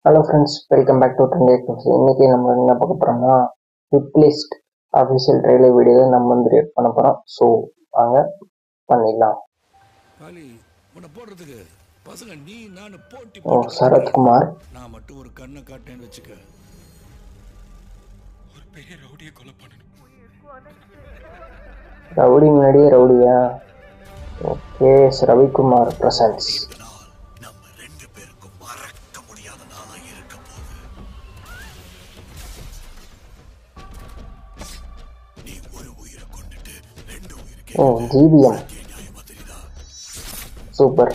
Hello friends, welcome back to Trend News. இன்றைக்கி நம்ம என்ன பார்க்க போகிறோம்னா, hit list official trailer video நம்ம வந்து ரியாக்ட் பண்ண போகிறோம். ஸோ வாங்க பண்ணிடலாம். ஓ, சரத்குமார். நான் மட்டும் ஒரு கண்ணை காட்டேன்னு வச்சுக்க, ஒரு பெரிய ரவுடியை கொலை பண்ணணும். ரவுடி முன்னாடியே ரவுடியா? Okay, Ravikumar presence. ஓ, ஜிபிஎம் சூப்பர்.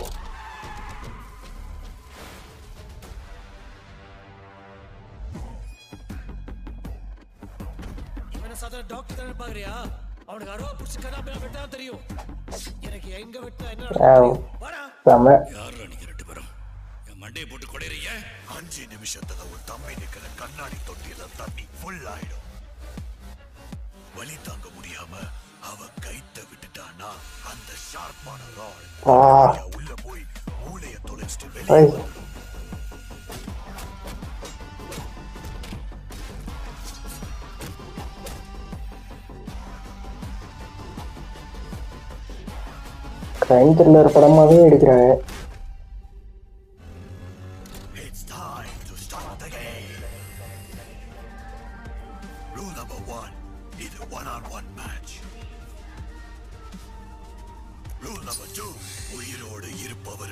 டாக்டர் பாக்குறியா? அவனுக்கு அருவா புடிச்சு கண்ணா வெட்டா தெரியும். எனக்கு எங்க வெட்டா என்ன யாரு நீங்க ரெண்டு பேரும் என் மண்டையை போட்டு கொடையறீங்க? 5 நிமிஷத்துல ஒரு தம்பி நிக்கிற கண்ணாடி தொட்டியில தண்ணி ஃபுல் ஆயிடும். வலி தாங்க முடியாம அவ கைத்த விட்டுட்டானா அந்த ஷார்ப்பான ராட் உள்ள போய் மூளைய தொலைச்சிட்டு வெளியே வந்துடும். கிரைம் த்ரில்லர் படமாவே எடுக்கிறாங்க.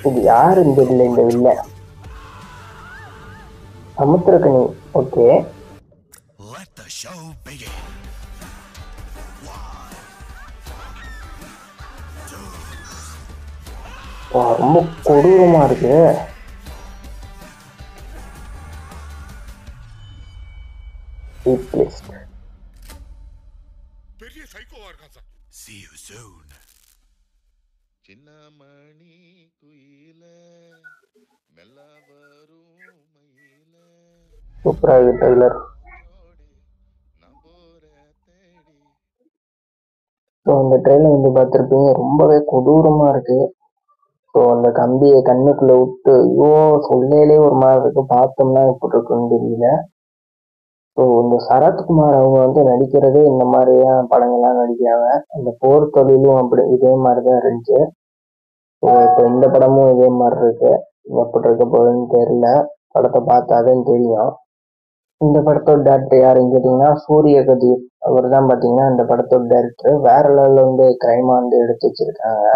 இது யாரு இந்த வில்ல? சமுத்திரக்கனி. ஓகே, ரொம்ப கொடூரமா இருக்கு. பெரிய சைக்கோவா இருக்கான் சார். See you soon. சின்னமணி குயில மெல்ல வரும் மயில. சூப்பரா இருக்கு ட்ரெய்லர். ஸோ இந்த ட்ரெயிலர் வந்து பார்த்துருப்பீங்க, ரொம்பவே கொடூரமாக இருக்குது. ஸோ அந்த கம்பியை கண்ணுக்குள்ளே விட்டு ஐயோ சொல்லையிலே ஒரு மாதிரி இருக்கு. பார்த்தோம்னா எப்படி இருக்குன்னு தெரியல. ஸோ இந்த சரத்குமார் அவங்க வந்து நடிக்கிறதே இந்த மாதிரியான படங்கள்லாம் நடிக்கிறாங்க. அந்த போர் தொழிலும் அப்படி இதே மாதிரி தான் இருந்துச்சு. ஸோ இப்போ இந்த படமும் இதே மாதிரி இருக்கு. எப்படி இருக்க போகுதுன்னு தெரியல. படத்தை பார்த்தாதான் தெரியும். இந்த படத்தோட டேரக்டர் யாருன்னு கேட்டிங்கன்னா சூரிய கதிர். அவர் தான் பார்த்தீங்கன்னா இந்த படத்தோட டேரக்டர். வேற லெவலில் வந்து கிரைமா வந்து எடுத்து வச்சிருக்காங்க.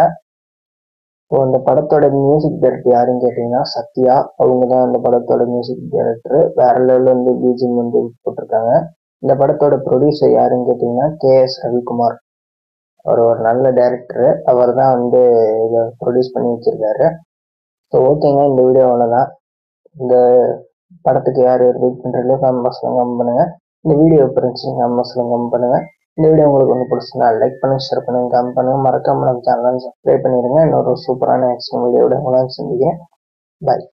ஸோ இந்த படத்தோட மியூசிக் டைரக்டர் யாருன்னு கேட்டிங்கன்னா சத்யா. அவங்க தான் இந்த படத்தோட மியூசிக் டைரக்டர். வேற லெவலில் வந்து பிஜிஎம் வந்து போட்டிருக்காங்க. இந்த படத்தோட ப்ரொடியூசர் யாருன்னு கேட்டிங்கன்னா KS ரவிக்குமார். அவர் ஒரு நல்ல டைரக்டர். அவர் தான் வந்து இதை ப்ரொடியூஸ் பண்ணி வச்சிருக்காரு. ஸோ ஓகேங்க, இந்த வீடியோ அவ்வளோதான். இந்த படத்துக்கு யார் வெயிட் பண்ணுறீங்களோ கமெண்ட் பாக்ஸில் கமெண்ட் பண்ணுங்கள். இந்த வீடியோ எப்படி இருந்துச்சு கமெண்ட் பாக்ஸில் கமெண்ட் பண்ணுங்கள். இந்த வீடியோ உங்களுக்கு வந்து பிடிச்சிருந்தா லைக் பண்ணுங்கள், ஷேர் பண்ணுங்கள், கமெண்ட் பண்ணுங்கள். மறக்காம நம்ம சேனலை சப்ஸ்கிரைப் பண்ணிடுங்க. இன்னொரு சூப்பரான ஆக்ஷன் வீடியோட உங்களால் சந்திக்கிறேன். பாய்.